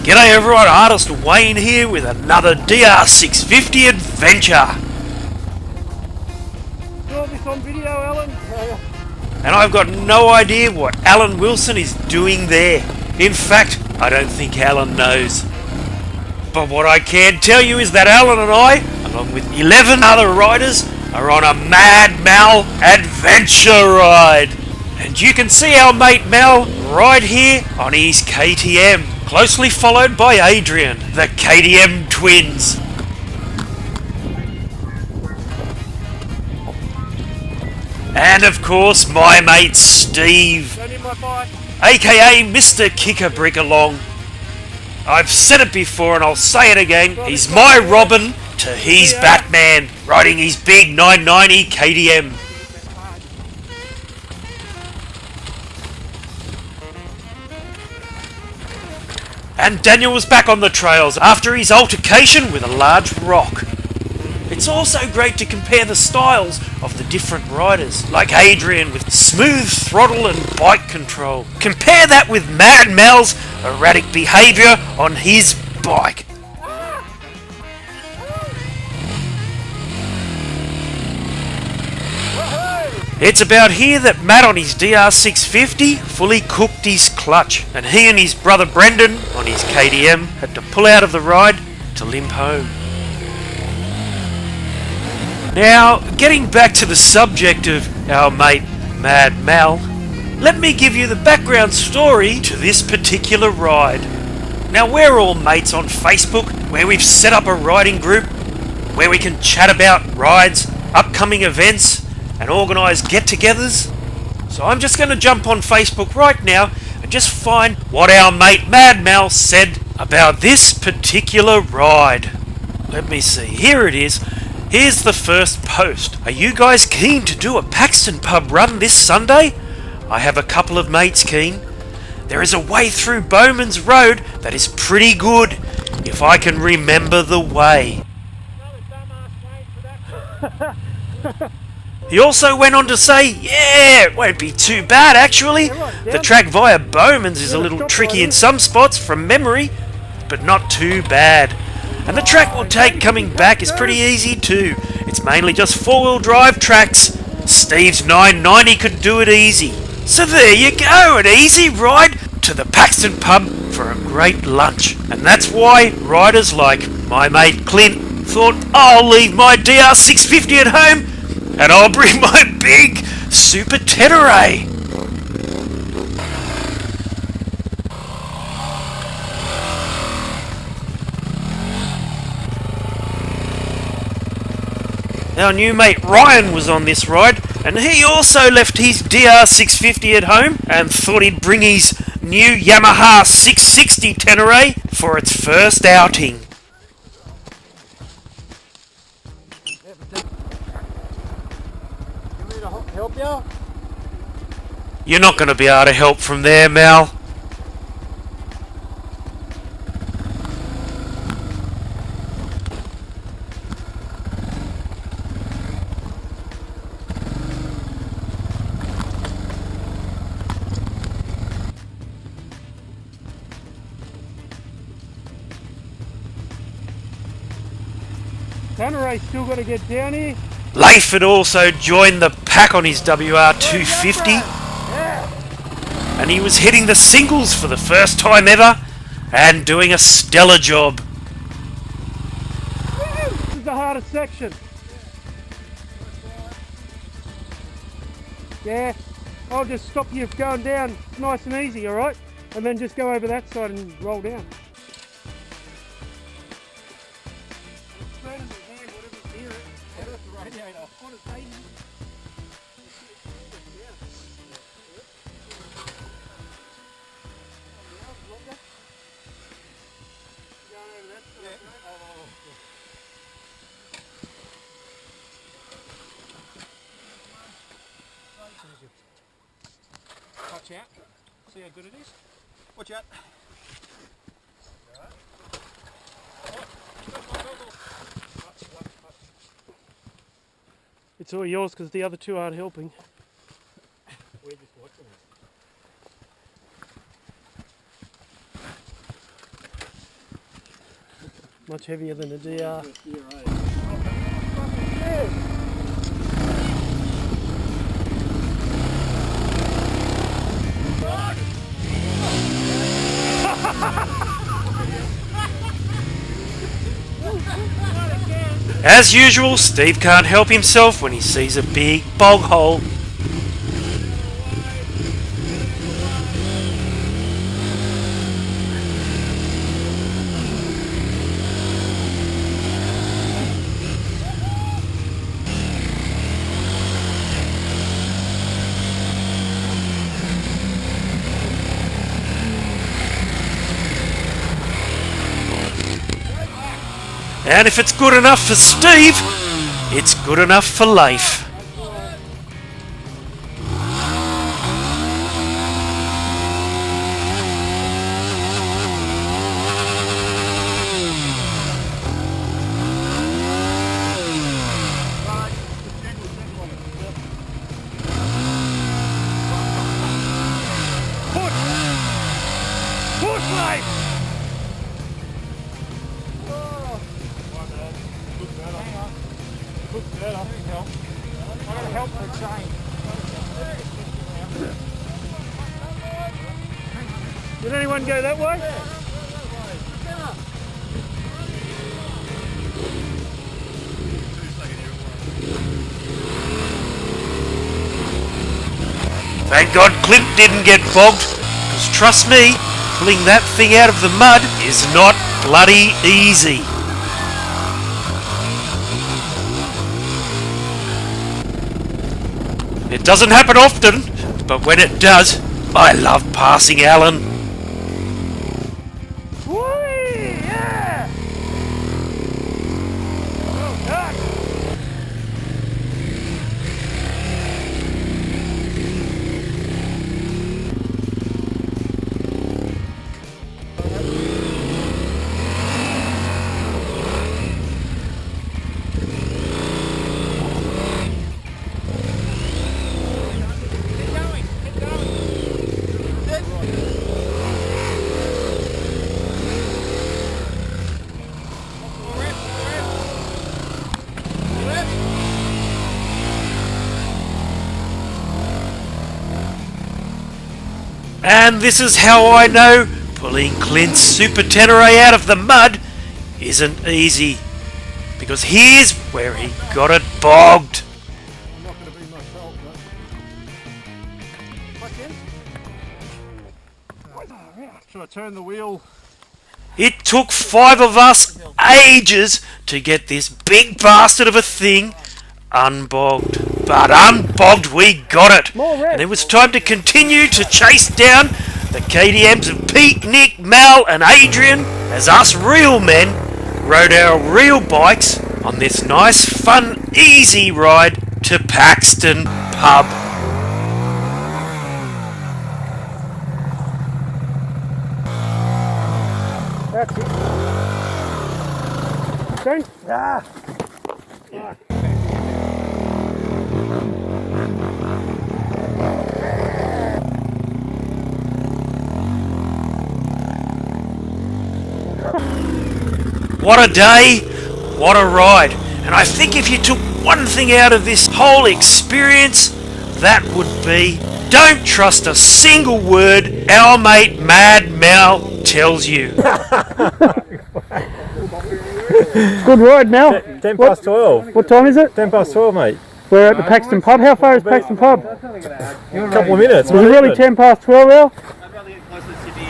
G'day everyone, Artist Wayne here with another DR650 adventure. Got this on video, Alan. And I've got no idea what Alan Wilson is doing there. In fact, I don't think Alan knows. But what I can tell you is that Alan and I, along with 11 other riders, are on a Mad Mal adventure ride. And you can see our mate Mel right here on his KTM, closely followed by Adrian, the KTM twins. And of course my mate Steve, aka Mr. Kicker Brick Along. I've said it before and I'll say it again, he's my Robin to his Batman, riding his big 990 KTM. And Daniel was back on the trails after his altercation with a large rock. It's also great to compare the styles of the different riders, like Adrian with smooth throttle and bike control. Compare that with Mad Mal's erratic behaviour on his bike. It's about here that Matt on his DR650 fully cooked his clutch, and he and his brother Brendan on his KTM had to pull out of the ride to limp home. Now, getting back to the subject of our mate Mad Mal, let me give you the background story to this particular ride. Now, we're all mates on Facebook, where we've set up a riding group where we can chat about rides, upcoming events, and organise get-togethers. So I'm just going to jump on Facebook right now and just find what our mate Mad Mal said about this particular ride. Let me see, here it is. Here's the first post. Are you guys keen to do a Paxton pub run this Sunday? I have a couple of mates keen. There is a way through Bowman's Road that is pretty good, if I can remember the way. He also went on to say, yeah, it won't be too bad actually. The track via Bowman's is a little tricky in some spots from memory, but not too bad. And the track we'll take coming back is pretty easy too. It's mainly just four-wheel drive tracks. Steve's 990 could do it easy. So there you go, an easy ride to the Paxton pub for a great lunch. And that's why riders like my mate Clint thought, I'll leave my DR650 at home and I'll bring my big Super Tenere. Our new mate Ryan was on this ride, and he also left his DR650 at home and thought he'd bring his new Yamaha 660 Tenere for its first outing. Help you? You're not going to be able to help from there, Mal. Tenere's still got to get down here. Leif had also joined the pack on his WR250, and he was hitting the singles for the first time ever and doing a stellar job. This is the hardest section. Yeah, I'll just stop you going down nice and easy, alright? And then just go over that side and roll down. Watch out. See how good it is? Watch out. It's all yours because the other two aren't helping. We're just watching it. Much heavier than a DR. As usual, Steve can't help himself when he sees a big bog hole. And if it's good enough for Steve, it's good enough for life. Push, mate! Help for a change. Did anyone go that way? Thank God Clint didn't get bogged, because trust me, pulling that thing out of the mud is not bloody easy. It doesn't happen often, but when it does, I love passing Alan. Whee! Yeah! Well done! And this is how I know pulling Clint's Super Tenere out of the mud isn't easy. Because here's where he got it bogged. I'm not going to be myself, though. Should I turn the wheel? It took 5 of us ages to get this big bastard of a thing unbogged. But unbogged we got it. And it was time to continue to chase down the KTMs of Pete, Nick, Mal and Adrian as us real men rode our real bikes on this nice, fun, easy ride to Paxton Pub. That's it. Don't. Ah! What a day, what a ride. And I think if you took one thing out of this whole experience, that would be, don't trust a single word our mate Mad Mal tells you. Good ride, Mel. 10 past 12. What time is it? 10 past 12, mate. We're at the Paxton Pub. How far is Paxton Pub? A couple of minutes. Is it really 10 past 12, Al?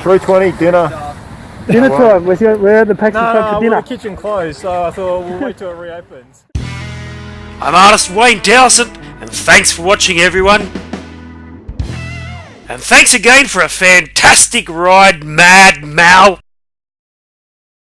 3:20, dinner. Dinner time. We're at the Paxton Pub for No, dinner. the kitchen closed, so I thought we'll wait till it reopens. I'm artist Wayne Dowsett, and thanks for watching, everyone. And thanks again for a fantastic ride, Mad Mal.